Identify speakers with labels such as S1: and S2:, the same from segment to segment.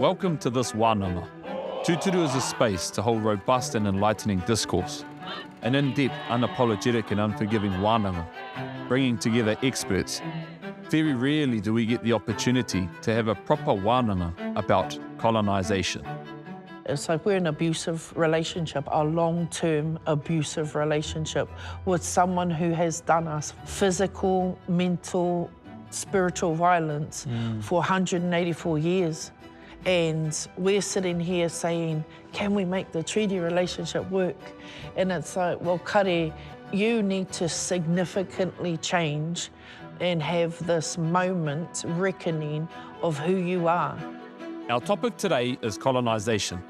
S1: Welcome to this wānanga. Tūturu is a space to hold robust and enlightening discourse, an in-depth, unapologetic and unforgiving wānanga, bringing together experts. Very rarely do we get the opportunity to have a proper wānanga about colonisation.
S2: It's like we're in an abusive relationship, a long-term abusive relationship with someone who has done us physical, mental, spiritual violence for 184 years. And we're sitting here saying, can we make the treaty relationship work? And it's like, well, kare, you need to significantly change and have this moment reckoning of who you are.
S1: Our topic today is colonisation,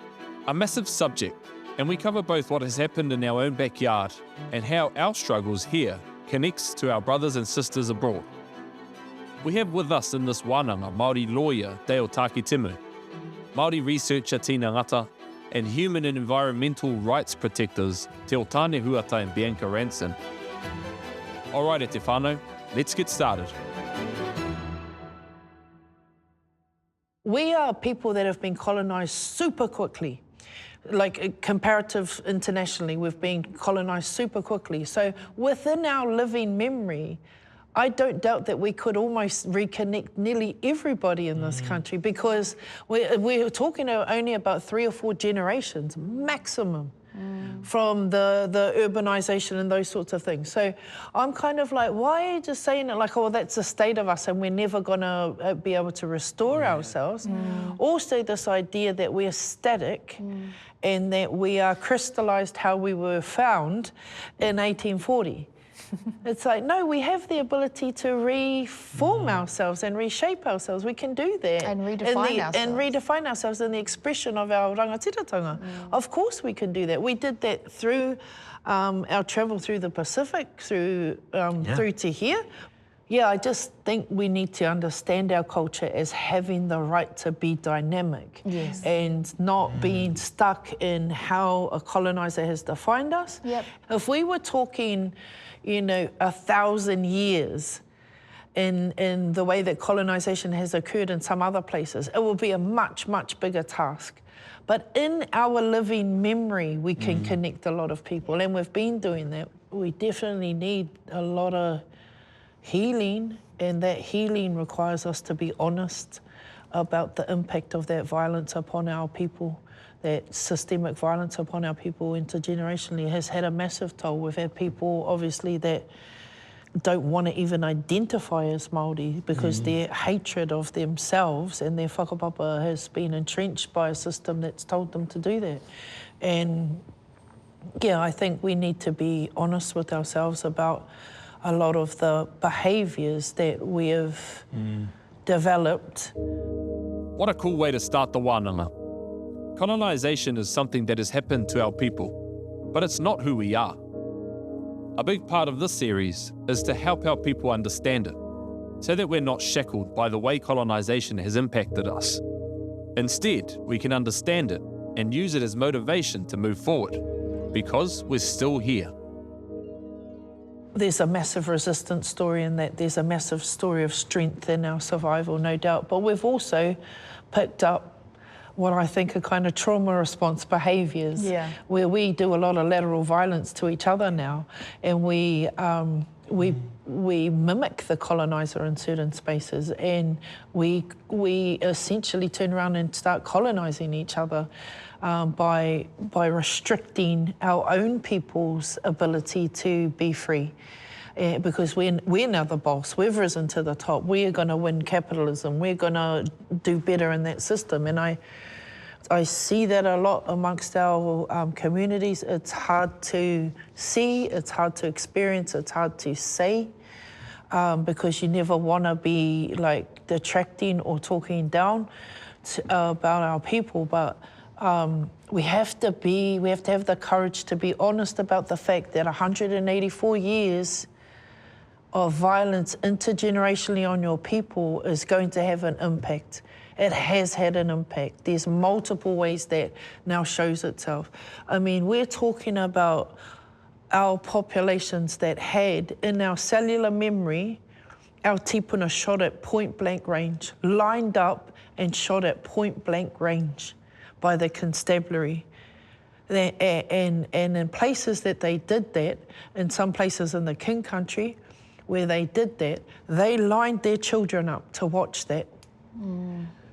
S1: a massive subject, and we cover both what has happened in our own backyard and how our struggles here connects to our brothers and sisters abroad. We have with us in this wānanga Māori lawyer Dayle Takitimu, Māori researcher Tina Ngata, and human and environmental rights protectors Te Otane Huata and Bianca Ranson. All right, te whānau, let's get started.
S2: We are people that have been colonised super quickly. Like comparative internationally, we've been colonised super quickly. So within our living memory, I don't doubt that we could almost reconnect nearly everybody in this country, because we're talking only about 3 or 4 generations maximum from the urbanisation and those sorts of things. So I'm kind of like, why are you just saying it like, oh, that's the state of us and we're never going to be able to restore ourselves? Also this idea that we're static and that we are crystallised how we were found in 1840. It's like, no, we have the ability to reform ourselves and reshape ourselves. We can do that.
S3: And redefine ourselves.
S2: And redefine ourselves in the expression of our rangatiratanga. Of course we can do that. We did that through our travel through the Pacific, through to here. Yeah, I just think we need to understand our culture as having the right to be dynamic and not being stuck in how a coloniser has defined us. If we were talking, you know, 1,000 years in the way that colonisation has occurred in some other places, it will be a much, much bigger task. But in our living memory, we can connect a lot of people, and we've been doing that. We definitely need a lot of healing, and that healing requires us to be honest about the impact of that violence upon our people. That systemic violence upon our people intergenerationally has had a massive toll. We've had people, obviously, that don't want to even identify as Māori because their hatred of themselves and their whakapapa has been entrenched by a system that's told them to do that. And yeah, I think we need to be honest with ourselves about a lot of the behaviours that we have developed.
S1: What a cool way to start the wānanga. Colonisation is something that has happened to our people, but it's not who we are. A big part of this series is to help our people understand it, so that we're not shackled by the way colonisation has impacted us. Instead, we can understand it and use it as motivation to move forward, because we're still here.
S2: There's a massive resistance story in that. There's a massive story of strength in our survival, no doubt. But we've also picked up what I think are kind of trauma response behaviours, where we do a lot of lateral violence to each other now, and we mimic the coloniser in certain spaces, and we essentially turn around and start colonising each other by restricting our own people's ability to be free. Because we're now the boss, we've risen to the top, we're going to win capitalism, we're going to do better in that system. And I see that a lot amongst our communities. It's hard to see, it's hard to experience, it's hard to say, because you never want to be like detracting or talking down about our people. But we have to have the courage to be honest about the fact that 184 years of violence intergenerationally on your people is going to have an impact. It has had an impact. There's multiple ways that now shows itself. I mean, we're talking about our populations that had in our cellular memory our tipuna shot at point blank range, lined up and shot at point blank range by the constabulary. And in places that they did that, in some places in the King Country where they did that, they lined their children up to watch that.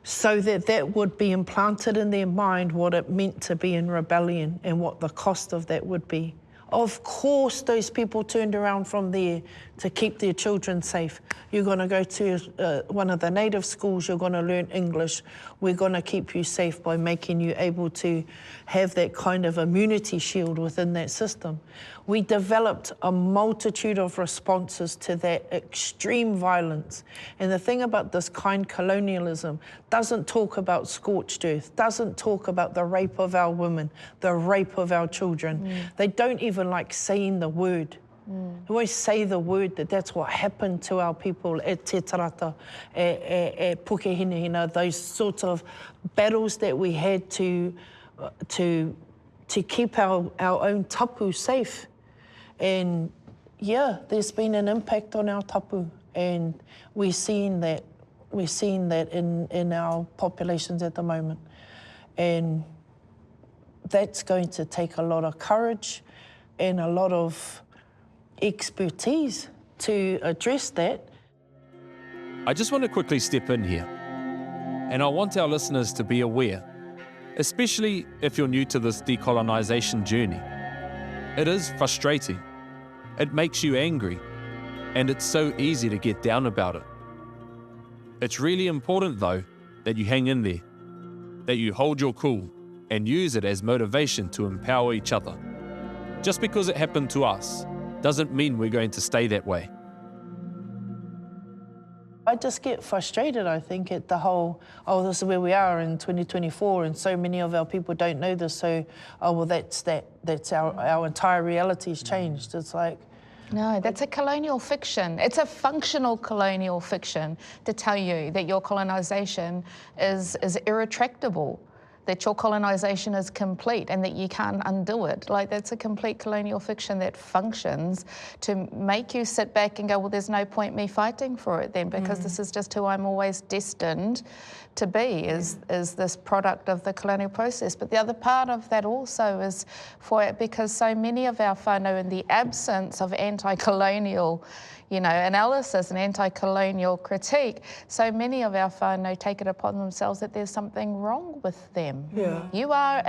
S2: So that would be implanted in their mind what it meant to be in rebellion and what the cost of that would be. Of course, those people turned around from there to keep their children safe. You're going to go to one of the native schools, you're going to learn English. We're going to keep you safe by making you able to have that kind of immunity shield within that system. We developed a multitude of responses to that extreme violence. And the thing about this kind colonialism doesn't talk about scorched earth, doesn't talk about the rape of our women, the rape of our children. They don't even like saying the word. They always say the word that's what happened to our people at Te Tarata, at Pukehinehina, those sorts of battles that we had to keep our own tapu safe. And yeah, there's been an impact on our tapu, and we're seeing that in our populations at the moment. And that's going to take a lot of courage and a lot of expertise to address that.
S1: I just want to quickly step in here, and I want our listeners to be aware, especially if you're new to this decolonisation journey. It is frustrating, it makes you angry, and it's so easy to get down about it. It's really important though that you hang in there, that you hold your cool and use it as motivation to empower each other. Just because it happened to us doesn't mean we're going to stay that way.
S2: I just get frustrated, I think, at the whole, oh, this is where we are in 2024 and so many of our people don't know this, so, oh, well, that's our entire reality's changed. It's like...
S3: No, that's a colonial fiction. It's a functional colonial fiction to tell you that your colonisation is irretractable, that your colonisation is complete and that you can't undo it. Like, that's a complete colonial fiction that functions to make you sit back and go, well, there's no point me fighting for it then, because this is just who I'm always destined to be, is this product of the colonial process. But the other part of that also is because so many of our whānau, in the absence of anti-colonial analysis and anti-colonial critique, so many of our whānau take it upon themselves that there's something wrong with them.
S2: Yeah.
S3: You are,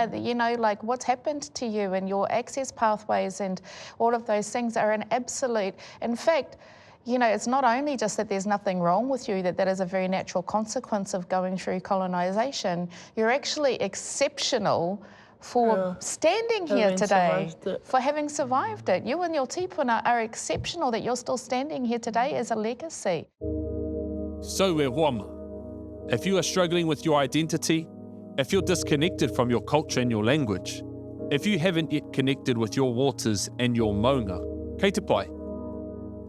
S3: like what's happened to you and your access pathways and all of those things are an absolute, in fact, it's not only just that there's nothing wrong with you, that is a very natural consequence of going through colonisation. You're actually exceptional for standing here today, for having survived it. You and your tipuna are exceptional that you're still standing here today as a legacy.
S1: So e hoama, if you are struggling with your identity, if you're disconnected from your culture and your language, if you haven't yet connected with your waters and your maunga, kei te pai.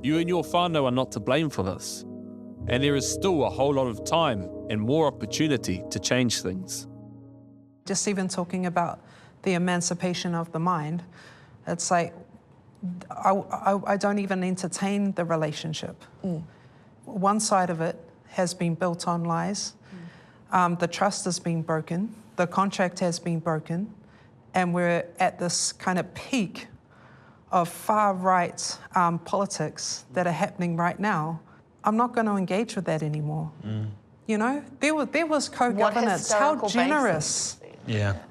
S1: You and your whānau are not to blame for this, and there is still a whole lot of time and more opportunity to change things.
S4: Just even talking about the emancipation of the mind, it's like, I don't even entertain the relationship. One side of it has been built on lies. The trust has been broken. The contract has been broken. And we're at this kind of peak of far-right politics that are happening right now. I'm not going to engage with that anymore. There was co-governance. How generous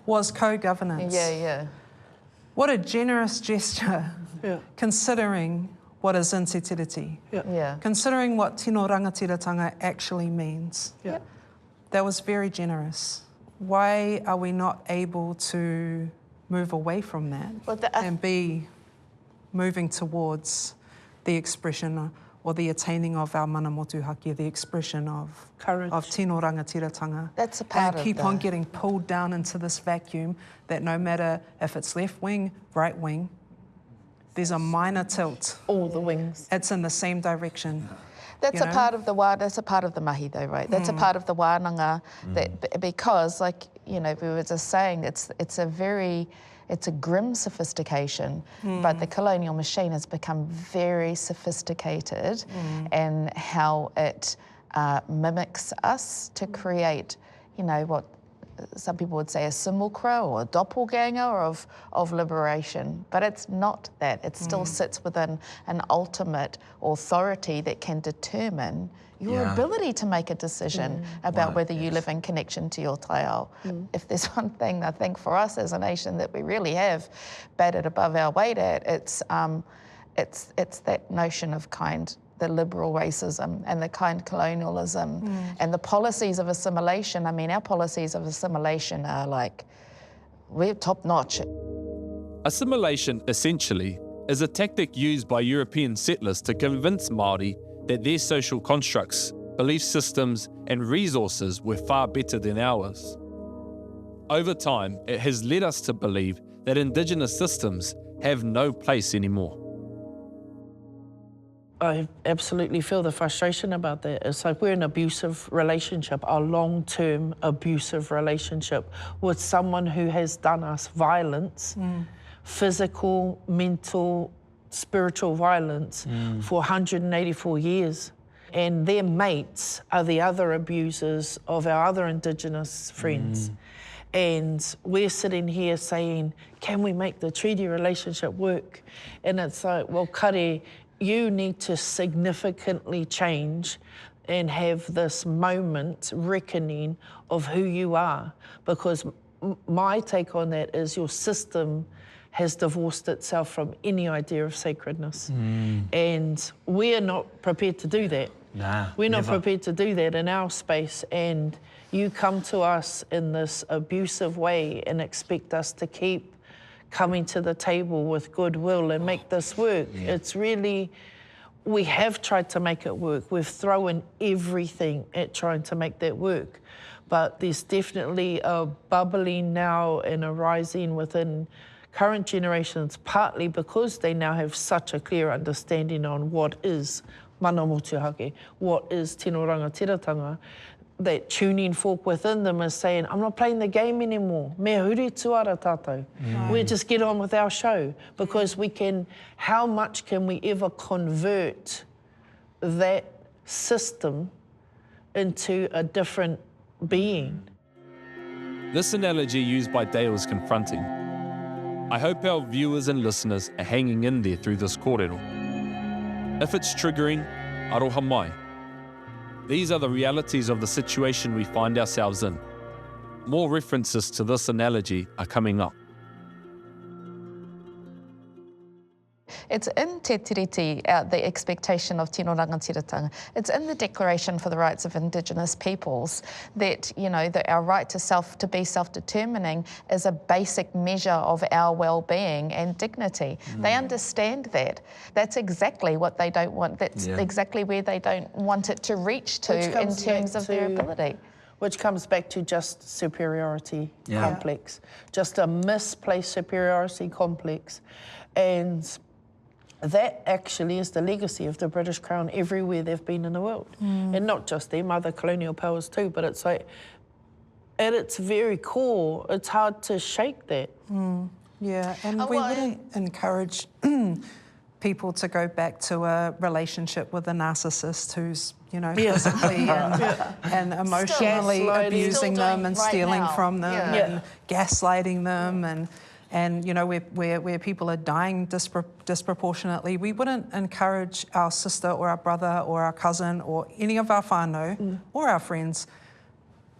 S4: was co-governance? What a generous gesture, considering what is insensitivity, considering what tino rangatiratanga actually means. That was very generous. Why are we not able to move away from that and be moving towards the expression or the attaining of our mana motuhake, the expression of courage, of tino rangatiratanga.
S3: That's a part
S4: and keep on getting pulled down into this vacuum that no matter if it's left wing, right wing, there's a minor tilt.
S2: All the wings.
S4: It's in the same direction.
S3: That's a part of the that's a part of the mahi though, right? That's a part of the wānanga that, because like, we were just saying, it's a grim sophistication, but the colonial machine has become very sophisticated in how it mimics us to create you know, what some people would say a simulacra or a doppelganger of liberation, but it's not that. It still sits within an ultimate authority that can determine your ability to make a decision about whether you live in connection to your taiao. If there's one thing I think for us as a nation that we really have batted above our weight at, it's that notion of the liberal racism and the kind colonialism and the policies of assimilation. I mean, our policies of assimilation are like, we're top notch.
S1: Assimilation, essentially, is a tactic used by European settlers to convince Māori that their social constructs, belief systems, and resources were far better than ours. Over time, it has led us to believe that Indigenous systems have no place anymore.
S2: I absolutely feel the frustration about that. It's like we're in an abusive relationship, a long-term abusive relationship with someone who has done us violence, physical, mental, spiritual violence for 184 years. And their mates are the other abusers of our other Indigenous friends. And we're sitting here saying, can we make the treaty relationship work? And it's like, well, kare, you need to significantly change and have this moment reckoning of who you are. Because my take on that is your system has divorced itself from any idea of sacredness. And we're not prepared to do that. We're not prepared to do that in our space. And you come to us in this abusive way and expect us to keep coming to the table with goodwill and make this work. It's really, we have tried to make it work. We've thrown everything at trying to make that work. But there's definitely a bubbling now and a rising within current generations, partly because they now have such a clear understanding on what is mana motuhake, what is tino rangatiratanga, that tuning fork within them is saying, I'm not playing the game anymore. Me huri tuara tātou. We'll just get on with our show, because we can, how much can we ever convert that system into a different being?
S1: This analogy used by Dayle is confronting. I hope our viewers and listeners are hanging in there through this kōrero. If it's triggering, aroha mai. These are the realities of the situation we find ourselves in. More references to this analogy are coming up.
S3: It's in Te Tiriti, the expectation of tino rangatiratanga. It's in the Declaration for the Rights of Indigenous Peoples that, you know, that our right to be self-determining is a basic measure of our well-being and dignity. They understand that. That's exactly what they don't want. That's exactly where they don't want it to reach to in terms of their ability.
S2: Which comes back to just superiority complex, just a misplaced superiority complex. And that actually is the legacy of the British Crown everywhere they've been in the world. And not just them, other colonial powers too, but it's like, at its very core, it's hard to shake that.
S4: Yeah, and we wouldn't encourage people to go back to a relationship with a narcissist who's, you know, physically and emotionally abusing them and stealing from them and gaslighting them and you know, where people are dying disproportionately. We wouldn't encourage our sister or our brother or our cousin or any of our whānau or our friends,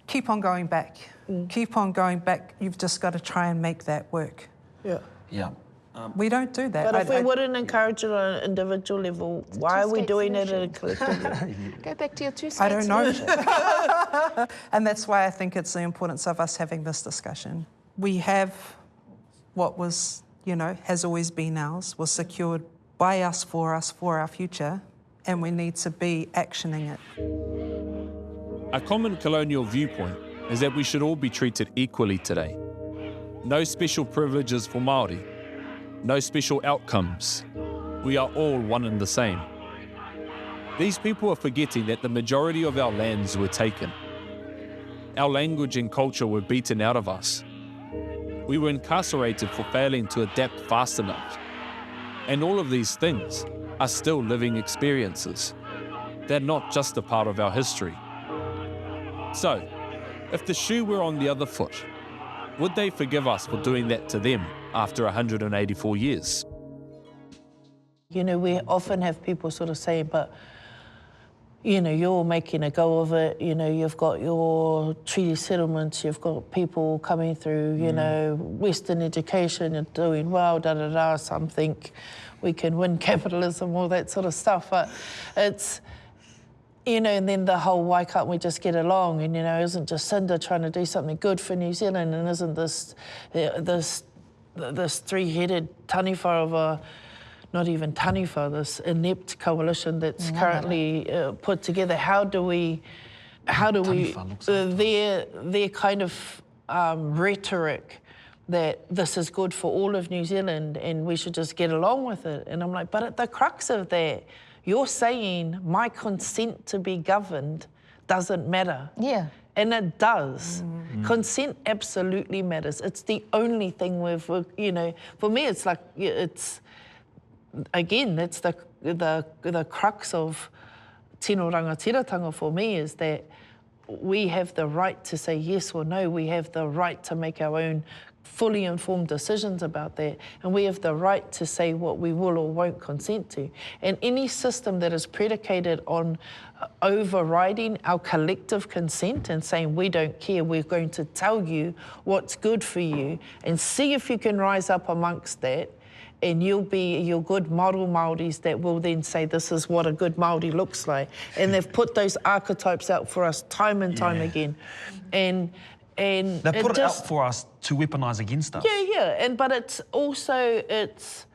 S4: keep on going back. Keep on going back. You've just got to try and make that work. We don't do that.
S2: But if we wouldn't encourage it on an individual level, why are we doing it at a collective level?
S3: Go back to your two-state
S4: I don't know. And that's why I think it's the importance of us having this discussion. We have what was, you know, has always been ours, was secured by us, for our future, and we need to be actioning it.
S1: A common colonial viewpoint is that we should all be treated equally today. No special privileges for Māori. No special outcomes. We are all one and the same. These people are forgetting that the majority of our lands were taken. Our language and culture were beaten out of us. We were incarcerated for failing to adapt fast enough. And all of these things are still living experiences. They're not just a part of our history. So, If the shoe were on the other foot, would they forgive us for doing that to them after 184 years?
S2: You know, we often have people sort of say, but, you know, you're making a go of it, you know, you've got your treaty settlements, you've got people coming through, you know, Western education, you're doing well, da-da-da, some think we can win capitalism, all that sort of stuff, but it's, you know, and then the whole, why can't we just get along? And, you know, isn't Jacinda trying to do something good for New Zealand? And isn't this three-headed taniwha of a, not even taniwha, this inept coalition that's currently put together? How do we, their kind of rhetoric that this is good for all of New Zealand and we should just get along with it. And I'm like, but at the crux of that, you're saying my consent to be governed doesn't matter.
S3: Yeah.
S2: And it does. Consent absolutely matters. It's the only thing we've, you know, for me it's like, it's, again, that's the crux of tino rangatiratanga for me, is that we have the right to say yes or no. We have the right to make our own fully informed decisions about that, and we have the right to say what we will or won't consent to. And any system that is predicated on overriding our collective consent and saying we don't care, we're going to tell you what's good for you and see if you can rise up amongst that, and you'll be your good model Māoris that will then say this is what a good Māori looks like. And they've put those archetypes out for us time and time again. And they
S5: put it out for us to weaponise against us.
S2: Yeah, but it's also, it's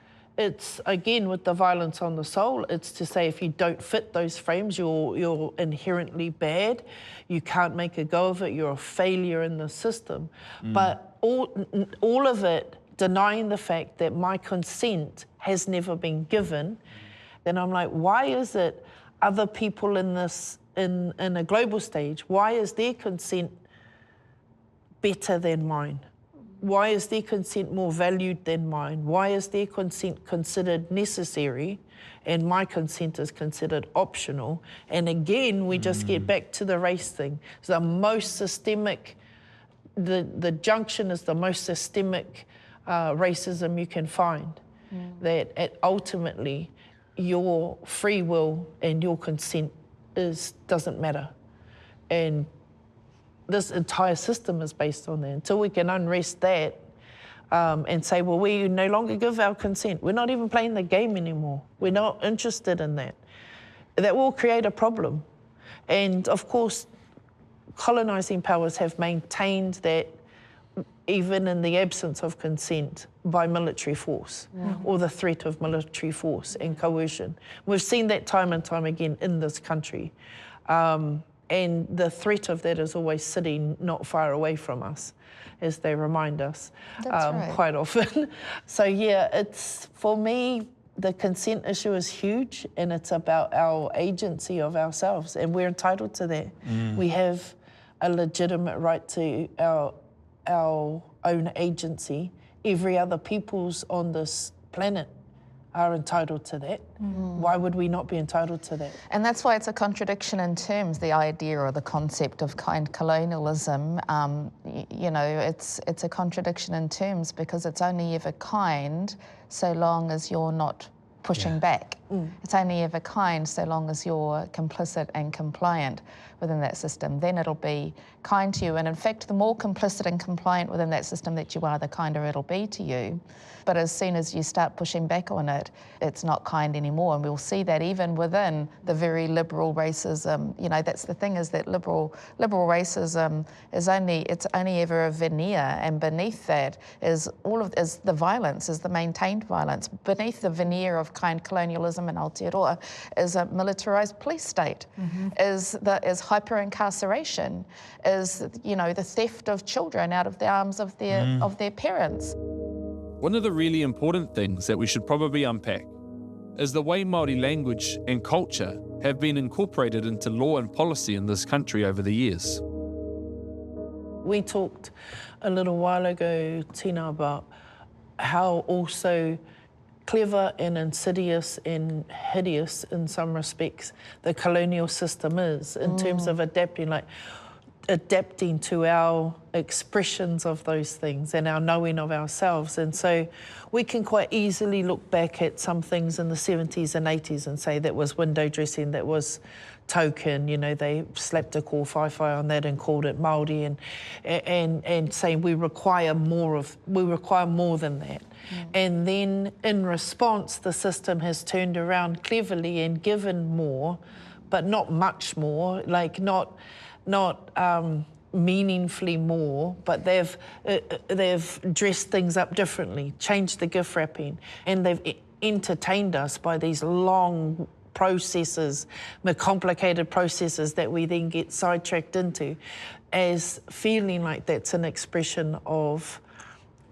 S2: again with the violence on the soul, it's to say if you don't fit those frames, you're inherently bad, you can't make a go of it, you're a failure in the system. But all of it denying the fact that my consent has never been given, then I'm like, why is it other people in this, in a global stage, why is their consent better than mine? Why is their consent more valued than mine? Why is their consent considered necessary and my consent is considered optional? And again, we just get back to the race thing. It's the most systemic, the junction is the most systemic racism you can find. That ultimately your free will and your consent doesn't matter. And this entire system is based on that. Until we can unrest that and say, well, we no longer give our consent. We're not even playing the game anymore. We're not interested in that. That will create a problem. And of course, colonising powers have maintained that even in the absence of consent by military force or the threat of military force and coercion. We've seen that time and time again in this country. And the threat of that is always sitting not far away from us, as they remind us quite often. So yeah, it's, for me, the consent issue is huge, and it's about our agency of ourselves, and we're entitled to that. We have a legitimate right to our own agency. Every other peoples on this planet are entitled to that. Why would we not be entitled to that?
S3: And that's why it's a contradiction in terms, the idea or the concept of kind colonialism. You know, it's a contradiction in terms because it's only ever kind so long as you're not pushing back. It's only ever kind so long as you're complicit and compliant within that system. Then it'll be kind to you. And in fact, the more complicit and compliant within that system that you are, the kinder it'll be to you. But as soon as you start pushing back on it, it's not kind anymore. And we'll see that even within the very liberal racism. You know, that's the thing, is that liberal racism is only ever a veneer, and beneath that is the violence, is the maintained violence. Beneath the veneer of kind colonialism in Aotearoa is a militarised police state, is hyper-incarceration, is, you know, the theft of children out of the arms of their parents.
S1: One of the really important things that we should probably unpack is the way Māori language and culture have been incorporated into law and policy in this country over the years.
S2: We talked a little while ago, Tina, about how also clever and insidious and hideous in some respects the colonial system is in terms of adapting. Like, adapting to our expressions of those things and our knowing of ourselves. And so we can quite easily look back at some things in the 70s and 80s and say that was window dressing, that was token, you know, they slapped a kōwhaiwhai on that and called it Māori, and saying we require more than that. And then in response, the system has turned around cleverly and given more, but not much more, like not meaningfully more, but they've dressed things up differently, changed the gift wrapping, and they've entertained us by these long processes, the complicated processes that we then get sidetracked into, as feeling like that's an expression of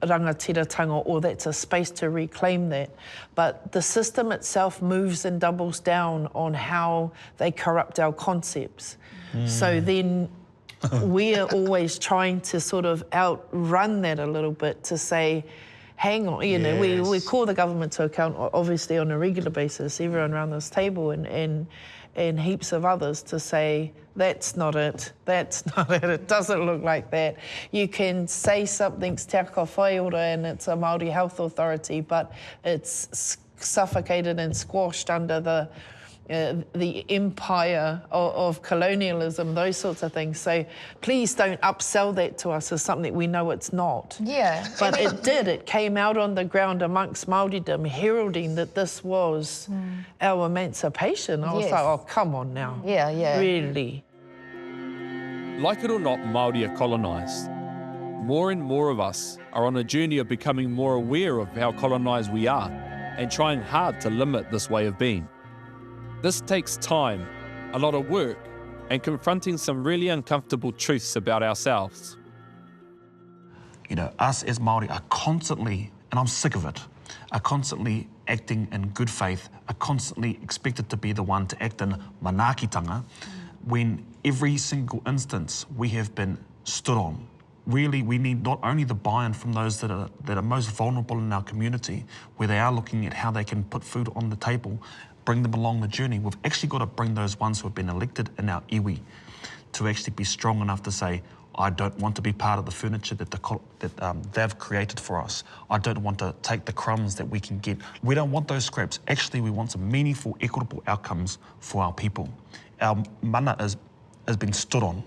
S2: rangatiratanga, or that's a space to reclaim that. But the system itself moves and doubles down on how they corrupt our concepts. So then we're always trying to sort of outrun that a little bit, to say, hang on, you know, we call the government to account, obviously, on a regular basis, everyone around this table and heaps of others, to say, that's not it, it doesn't look like that. You can say something's te aka whaiora and it's a Māori Health Authority, but it's suffocated and squashed under the empire of colonialism, those sorts of things. So please don't upsell that to us as something we know it's not.
S3: Yeah.
S2: But it came out on the ground amongst Māoridom, heralding that this was our emancipation. I was like, oh, come on now.
S3: Yeah.
S2: Really.
S1: Like it or not, Māori are colonised. More and more of us are on a journey of becoming more aware of how colonised we are and trying hard to limit this way of being. This takes time, a lot of work, and confronting some really uncomfortable truths about ourselves.
S5: You know, us as Māori are constantly, and I'm sick of it, are constantly acting in good faith, are constantly expected to be the one to act in manaakitanga, when every single instance we have been stood on. Really, we need not only the buy-in from those that are most vulnerable in our community, where they are looking at how they can put food on the table, bring them along the journey. We've actually got to bring those ones who have been elected in our iwi to actually be strong enough to say, I don't want to be part of the furniture that they've created for us. I don't want to take the crumbs that we can get. We don't want those scraps. Actually, we want some meaningful, equitable outcomes for our people. Our mana has been stood on.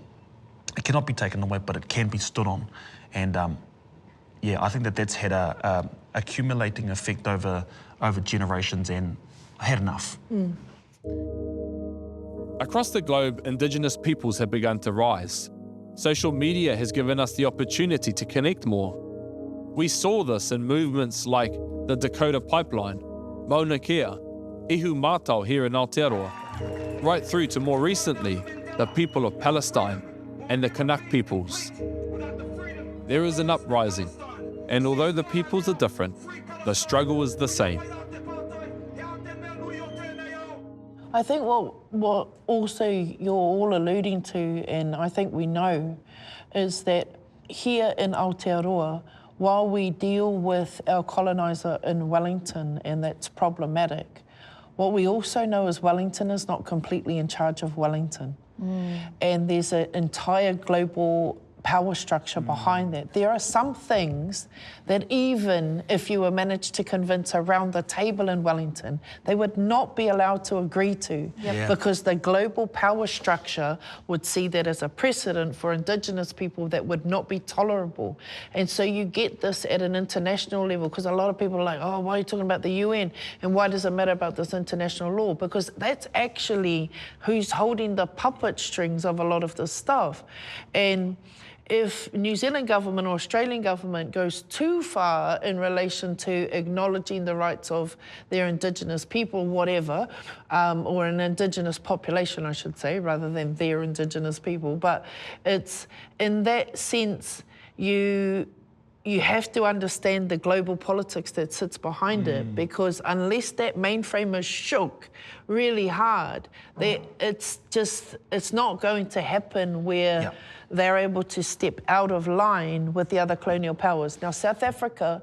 S5: It cannot be taken away, but it can be stood on. And I think that's had a accumulating effect over generations, and I had enough.
S1: Across the globe, Indigenous peoples have begun to rise. Social media has given us the opportunity to connect more. We saw this in movements like the Dakota Pipeline, Mauna Kea, Ihu Mātau here in Aotearoa, right through to more recently, the people of Palestine and the Kanak peoples. There is an uprising, and although the peoples are different, the struggle is the same.
S2: I think what also you're all alluding to, and I think we know, is that here in Aotearoa, while we deal with our coloniser in Wellington, and that's problematic, what we also know is Wellington is not completely in charge of Wellington. And there's an entire global power structure behind that. There are some things that even if you were managed to convince around the table in Wellington, they would not be allowed to agree to, because the global power structure would see that as a precedent for Indigenous people that would not be tolerable. And so you get this at an international level, because a lot of people are like, oh, why are you talking about the UN? And why does it matter about this international law? Because that's actually who's holding the puppet strings of a lot of this stuff. And if New Zealand government or Australian government goes too far in relation to acknowledging the rights of their Indigenous people, whatever, or an Indigenous population, I should say, rather than their Indigenous people, but it's in that sense, you have to understand the global politics that sits behind it, because unless that mainframe is shook really hard, it's not going to happen where they're able to step out of line with the other colonial powers. Now, South Africa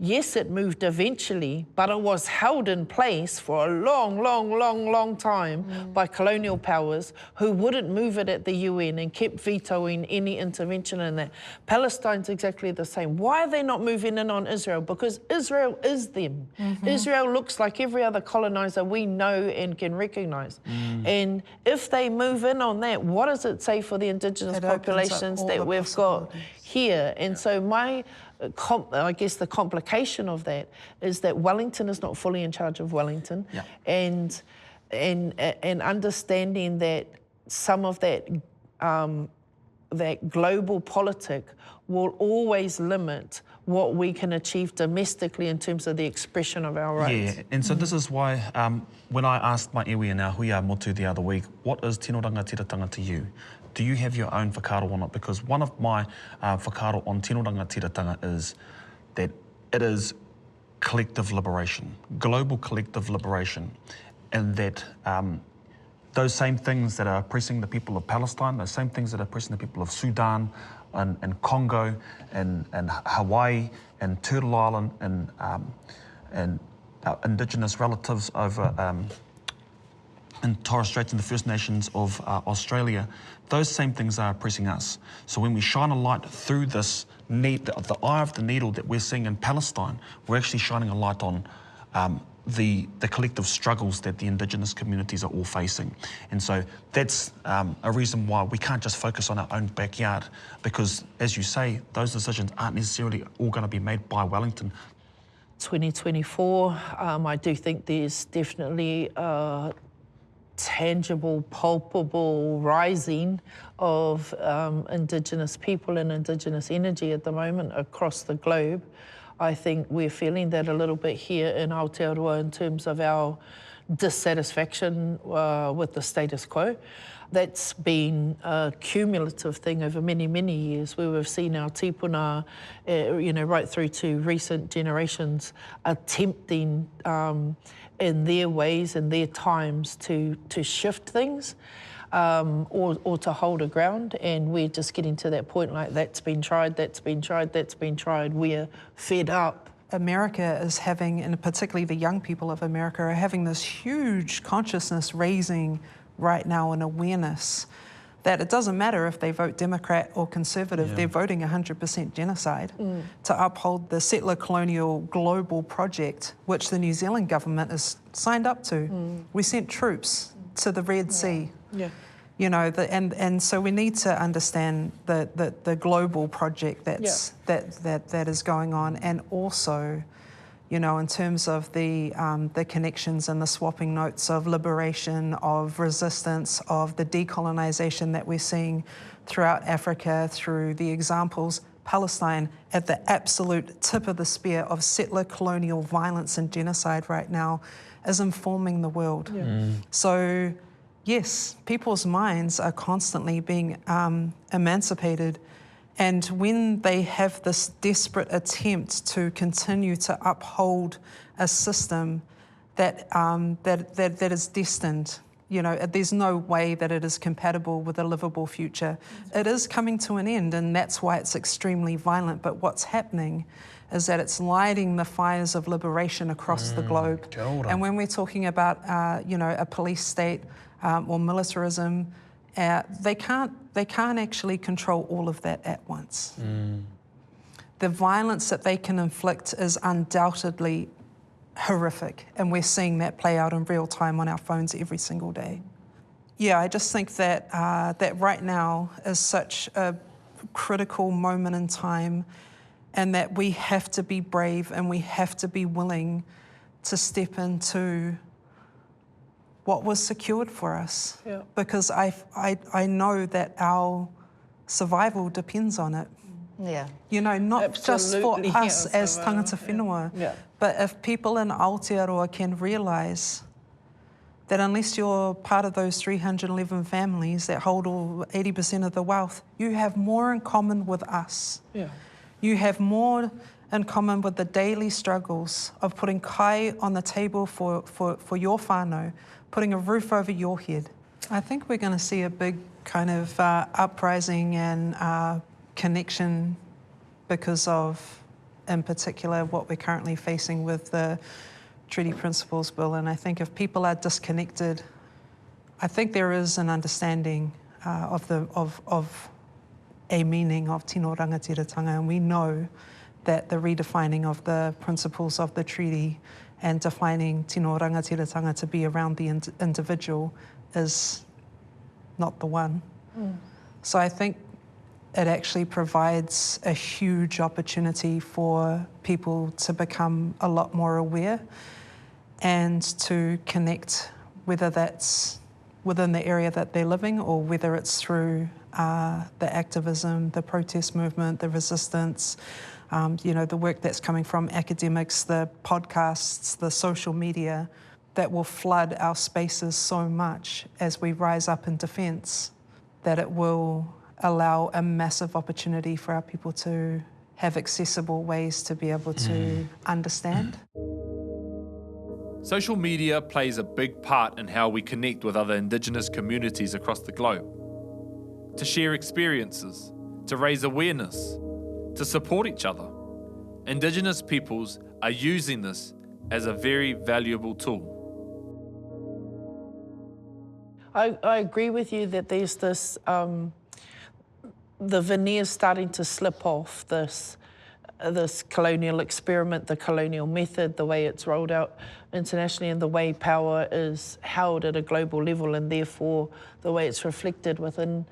S2: yes, it moved eventually, but it was held in place for a long time by colonial powers who wouldn't move it at the UN and kept vetoing any intervention in that. Palestine's exactly the same. Why are they not moving in on Israel? Because Israel is them. Israel looks like every other colonizer we know and can recognise. And if they move in on that, what does it say for the Indigenous populations that we've got here? And so I guess the complication of that is that Wellington is not fully in charge of Wellington, and understanding that some of that that global politic will always limit what we can achieve domestically in terms of the expression of our rights.
S5: Yeah, and so this is why when I asked my iwi and our huia motu the other week, what is tino rangatiratanga to you? Do you have your own whakaaro on it? Because one of my whakaaro on tino rangatiratanga is that it is collective liberation, global collective liberation, and that those same things that are oppressing the people of Palestine, those same things that are oppressing the people of Sudan and Congo and Hawaii and Turtle Island and our Indigenous relatives over in Torres Straits and the First Nations of Australia, those same things are oppressing us. So when we shine a light through this the eye of the needle that we're seeing in Palestine, we're actually shining a light on the collective struggles that the Indigenous communities are all facing. And so that's a reason why we can't just focus on our own backyard, because as you say, those decisions aren't necessarily all going to be made by Wellington.
S2: 2024, I do think there's definitely tangible, palpable rising of Indigenous people and Indigenous energy at the moment across the globe. I think we're feeling that a little bit here in Aotearoa in terms of our dissatisfaction with the status quo. That's been a cumulative thing over many years, where we've seen our tipuna, right through to recent generations attempting in their ways and their times to shift things or to hold a ground, and we're just getting to that point like that's been tried, we're fed up.
S4: America is having, and particularly the young people of America, are having this huge consciousness raising right now and awareness that it doesn't matter if they vote Democrat or Conservative, they're voting 100% genocide to uphold the settler colonial global project, which the New Zealand government has signed up to. We sent troops to the Red Sea. And so we need to understand the global project that is going on, and also, in terms of the connections and the swapping notes of liberation, of resistance, of the decolonization that we're seeing throughout Africa, through the examples, Palestine at the absolute tip of the spear of settler colonial violence and genocide right now, is informing the world. So yes, people's minds are constantly being emancipated, and when they have this desperate attempt to continue to uphold a system that is destined, there's no way that it is compatible with a livable future. It is coming to an end, and that's why it's extremely violent. But what's happening is that it's lighting the fires of liberation across the globe. And when we're talking about, a police state or militarism, they can't actually control all of that at once. The violence that they can inflict is undoubtedly horrific, and we're seeing that play out in real time on our phones every single day. I just think that that right now is such a critical moment in time, and that we have to be brave and we have to be willing to step into what was secured for us, because I know that our survival depends on it. Not
S2: Absolutely,
S4: just for us as tangata whenua, but if people in Aotearoa can realise that unless you're part of those 311 families that hold all 80% of the wealth, you have more in common with us. You have more in common with the daily struggles of putting kai on the table for your whānau, putting a roof over your head. I think we're going to see a big kind of uprising and connection because of in particular what we're currently facing with the Treaty Principles Bill. And I think if people are disconnected, I think there is an understanding of a meaning of tino rangatiratanga, and we know that the redefining of the principles of the treaty and defining tino rangatiratanga to be around the individual is not the one. So I think it actually provides a huge opportunity for people to become a lot more aware and to connect, whether that's within the area that they're living or whether it's through the activism, the protest movement, the resistance, the work that's coming from academics, the podcasts, the social media, that will flood our spaces so much as we rise up in defence that it will allow a massive opportunity for our people to have accessible ways to be able to understand.
S1: Social media plays a big part in how we connect with other Indigenous communities across the globe. To share experiences, to raise awareness, to support each other. Indigenous peoples are using this as a very valuable tool.
S2: I agree with you that there's this, the veneer starting to slip off, this colonial experiment, the colonial method, the way it's rolled out internationally, and the way power is held at a global level, and therefore the way it's reflected within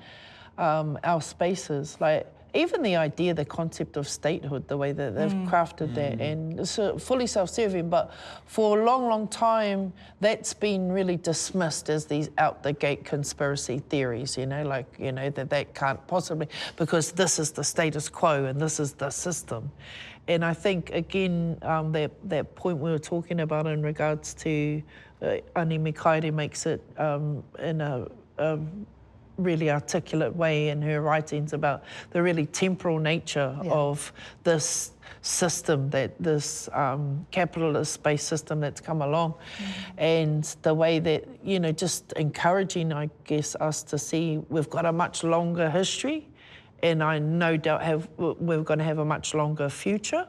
S2: our spaces. Like even the idea, the concept of statehood, the way that they've crafted that, and it's fully self-serving, but for a long, long time, that's been really dismissed as these out-the-gate conspiracy theories, that can't possibly, because this is the status quo and this is the system. And I think, again, that point we were talking about in regards to Ani Mikaere makes it in a really articulate way in her writings about the really temporal nature of this system, this capitalist-based system that's come along, and the way that, just encouraging, I guess, us to see we've got a much longer history, and I no doubt we're going to have a much longer future.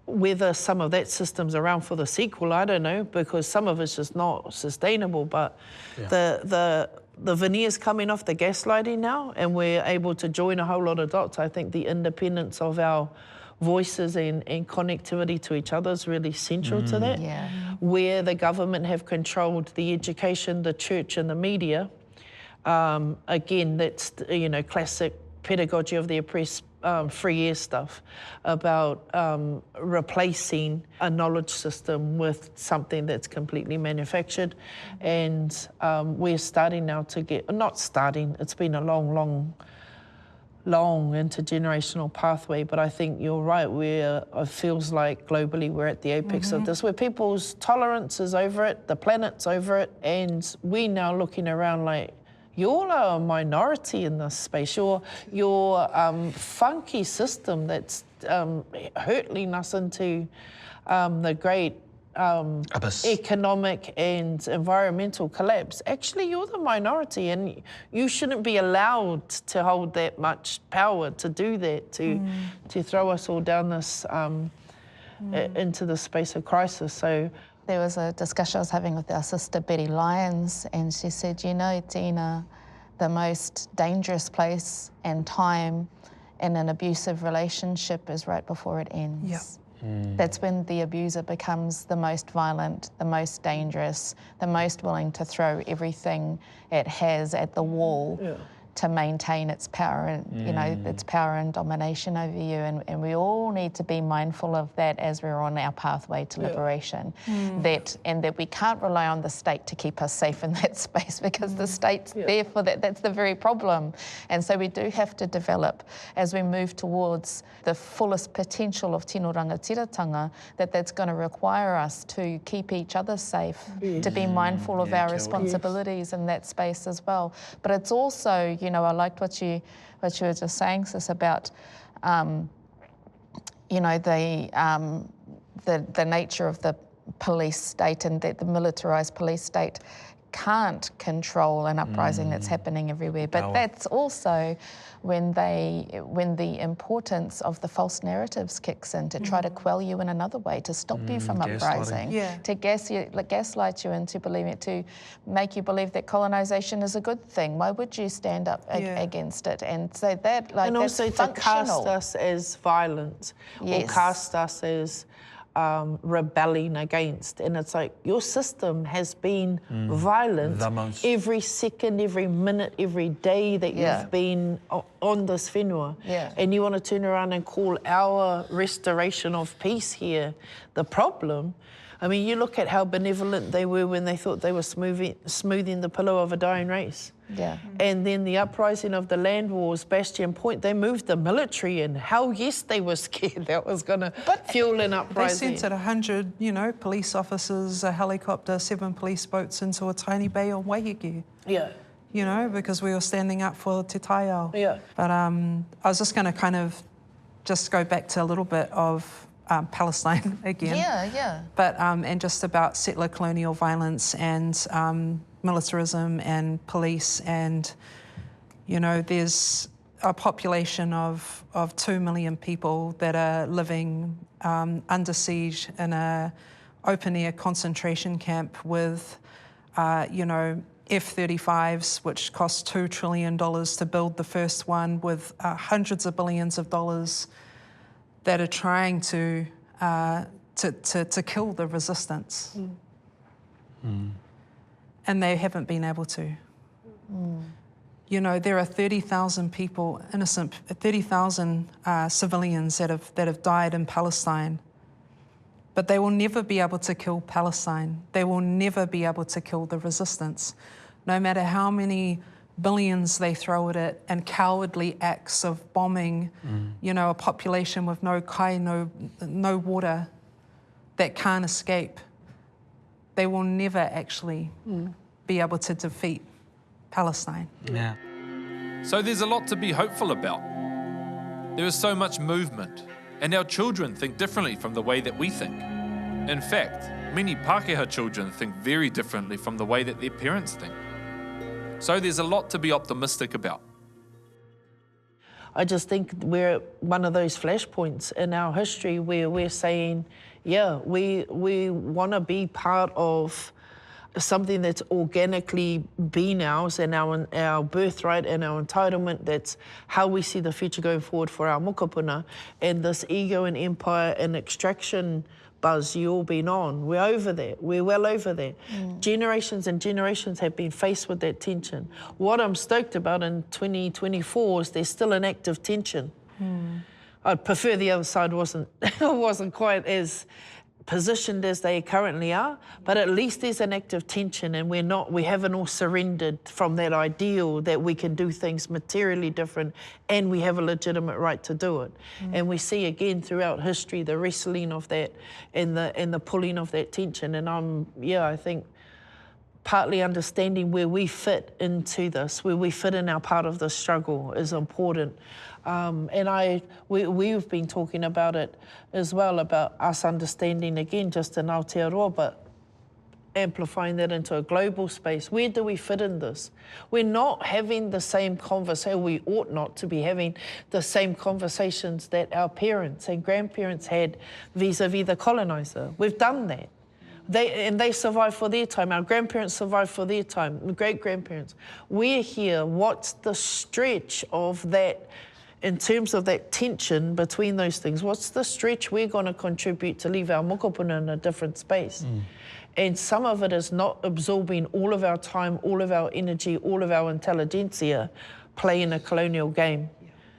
S2: Whether some of that system's around for the sequel, I don't know, because some of it's just not sustainable, but the veneer's coming off the gaslighting now, and we're able to join a whole lot of dots. I think the independence of our voices and connectivity to each other is really central to that.
S3: Yeah.
S2: Where the government have controlled the education, the church and the media, again, that's, classic pedagogy of the oppressed, free air stuff about replacing a knowledge system with something that's completely manufactured. And we're starting now to get, not starting, it's been a long intergenerational pathway, but I think you're right, it feels like globally we're at the apex of this, where people's tolerance is over it, the planet's over it, and we now looking around like, you're a minority in this space. Your funky system that's hurtling us into the great economic and environmental collapse. Actually, you're the minority, and you shouldn't be allowed to hold that much power to do that, to throw us all down this into the space of crisis. So.
S3: There was a discussion I was having with our sister Betty Lyons, and she said, Tina, the most dangerous place and time in an abusive relationship is right before it ends. Yep. That's when the abuser becomes the most violent, the most dangerous, the most willing to throw everything it has at the wall to maintain its power and its power and domination over you, and we all need to be mindful of that as we're on our pathway to liberation. That we can't rely on the state to keep us safe in that space, because the state's there for that. That's the very problem. And so we do have to develop, as we move towards the fullest potential of tino rangatiratanga, that's going to require us to keep each other safe, to be mindful of our responsibilities in that space as well. But it's also, I liked what you were just saying, Sis, about the nature of the police state, and the militarised police state can't control an uprising that's happening everywhere. But that's also when the importance of the false narratives kicks in to try to quell you in another way, to stop you from uprising, to gaslight you into believing it, to make you believe that colonisation is a good thing. Why would you stand up against it? And so that, like,
S2: and
S3: that's
S2: also to cast us as violent, or cast us as rebelling against. And it's like, your system has been violent every second, every minute, every day that you've been on this whenua. And you want to turn around and call our restoration of peace here the problem. I mean, you look at how benevolent they were when they thought they were smoothing the pillow of a dying race. And then the uprising of the land wars, Bastion Point, they moved the military in. Hell yes, they were scared that was going to fuel an uprising.
S4: They sent 100, you know, police officers, a helicopter, 7 police boats into a tiny bay on Waiheke. You know, because we were standing up for Te Taiao. But I was just going to kind of just go back to a little bit of Palestine again. But and just about settler colonial violence and militarism and police, and you know, there's a population of 2 million people that are living under siege in a open-air concentration camp with, you know, F-35s, which cost $2 trillion to build the first one, with hundreds of billions of dollars that are trying to kill the resistance. And they haven't been able to. You know, there are 30,000 people, 30,000 civilians that have died in Palestine, but they will never be able to kill Palestine. They will never be able to kill the resistance, no matter how many billions they throw at it, and cowardly acts of bombing, you know, a population with no kai, no water, that can't escape. They will never actually be able to defeat Palestine.
S1: So there's a lot to be hopeful about. There is so much movement, and our children think differently from the way that we think. In fact, many Pākehā children think very differently from the way that their parents think. So there's a lot to be optimistic about.
S2: I just think we're at one of those flashpoints in our history where we're saying, we want to be part of something that's organically been ours, and our birthright and our entitlement. That's how we see the future going forward for our mokopuna. And this ego and empire and extraction buzz you all been on, we're over there. We're well over there. Generations and generations have been faced with that tension. What I'm stoked about in 2024 is there's still an active tension. I'd prefer the other side wasn't quite as positioned as they currently are, but at least there's an active tension, and we haven't all surrendered from that ideal that we can do things materially different, and we have a legitimate right to do it. And we see again throughout history the wrestling of that and the pulling of that tension. And I think partly understanding where we fit into this, where we fit in our part of the struggle is important. And we've been talking about it as well, about us understanding again just in Aotearoa, but amplifying that into a global space. Where do we fit in this? We're not having the same conversation, we ought not to be having the same conversations that our parents and grandparents had vis-a-vis the coloniser. We've done that. They survived for their time. Our grandparents survived for their time, great-grandparents. We're here. What's the stretch of that in terms of that tension between those things? What's the stretch we're going to contribute to leave our mokopuna in a different space? And some of it is not absorbing all of our time, all of our energy, all of our intelligentsia playing a colonial game.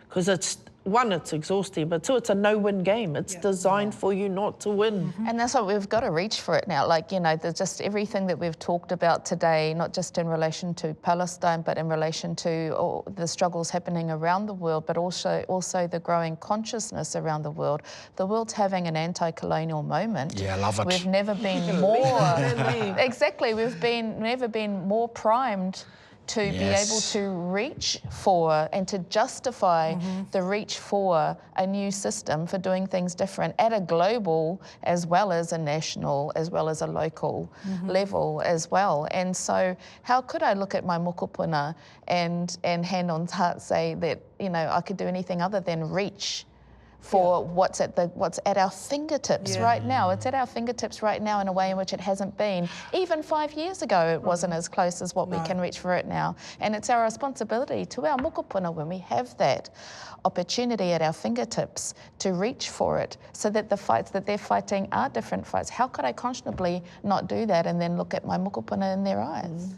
S2: Because it's, one, it's exhausting, but two, it's a no-win game. It's designed for you not to win.
S3: And that's what we've got to reach for it now. Like, you know, there's just everything that we've talked about today, not just in relation to Palestine, but in relation to all the struggles happening around the world, but also the growing consciousness around the world. The world's having an anti-colonial moment.
S5: Yeah, I love it.
S3: We've never been more... Exactly. We've never been more primed to be able to reach for and to justify the reach for a new system for doing things different at a global as well as a national as well as a local level as well. And so how could I look at my mokopuna and hand on heart say that, you know, I could do anything other than reach for what's at our fingertips right now. It's at our fingertips right now in a way in which it hasn't been. Even 5 years ago, it wasn't as close as what we can reach for it now. And it's our responsibility to our mokopuna when we have that opportunity at our fingertips to reach for it, so that the fights that they're fighting are different fights. How could I conscionably not do that and then look at my mokopuna in their eyes?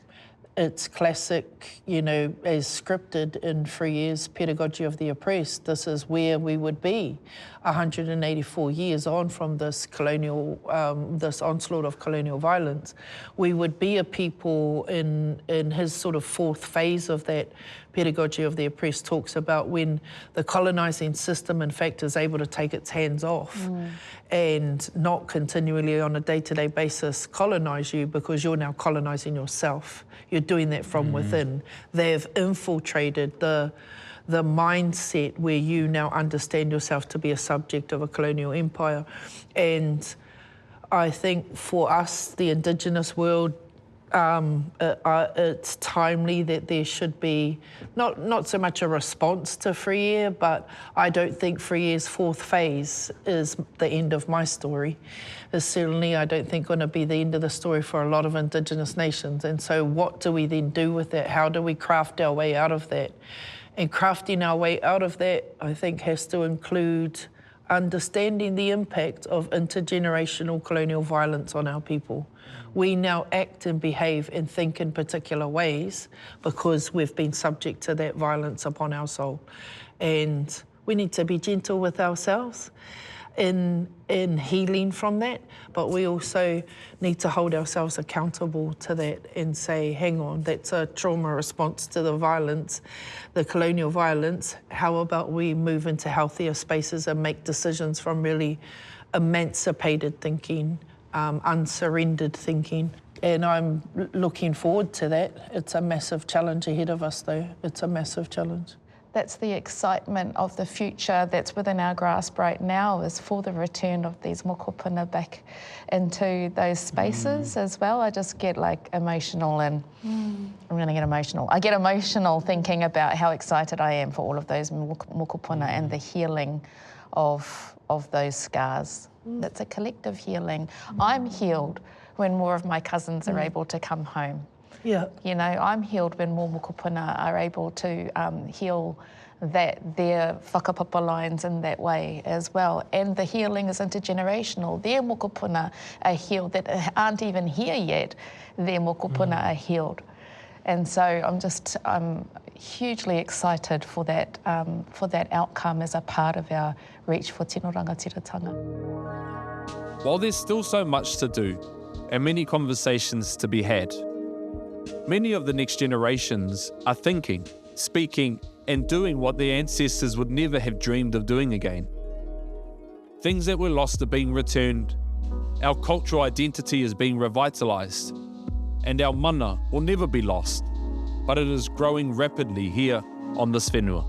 S2: It's classic, you know, as scripted in 3 years pedagogy of the oppressed. This is where we would be 184 years on from this colonial, this onslaught of colonial violence. We would be a people in his sort of fourth phase of that pedagogy of the oppressed talks about when the colonising system, in fact, is able to take its hands off and not continually on a day-to-day basis colonise you, because you're now colonising yourself. You're doing that from within. They've infiltrated the mindset where you now understand yourself to be a subject of a colonial empire. And I think for us, the Indigenous world, it's timely that there should be not so much a response to free air, but I don't think free air's fourth phase is the end of my story. It's certainly, I don't think, going to be the end of the story for a lot of Indigenous nations. And so what do we then do with that? How do we craft our way out of that? And crafting our way out of that, I think, has to include understanding the impact of intergenerational colonial violence on our people. We now act and behave and think in particular ways because we've been subject to that violence upon our soul. And we need to be gentle with ourselves in healing from that, but we also need to hold ourselves accountable to that and say, hang on, that's a trauma response to the violence, the colonial violence. How about we move into healthier spaces and make decisions from really emancipated thinking, unsurrendered thinking? And I'm looking forward to that. It's a massive challenge ahead of us, though. It's a massive challenge.
S3: That's the excitement of the future that's within our grasp right now, is for the return of these mokopuna back into those spaces as well. I just get like emotional, and I'm going to get emotional. I get emotional thinking about how excited I am for all of those mokopuna and the healing of those scars. That's a collective healing. I'm healed when more of my cousins are able to come home.
S2: Yeah.
S3: You know, I'm healed when more mokopuna are able to heal their whakapapa lines in that way as well. And the healing is intergenerational. Their mokopuna are healed that aren't even here yet. Their mokopuna are healed. And so I'm hugely excited for that outcome as a part of our reach for tino rangatiratanga.
S1: While there's still so much to do and many conversations to be had, many of the next generations are thinking, speaking, and doing what their ancestors would never have dreamed of doing again. Things that were lost are being returned, our cultural identity is being revitalised, and our mana will never be lost, but it is growing rapidly here on this whenua.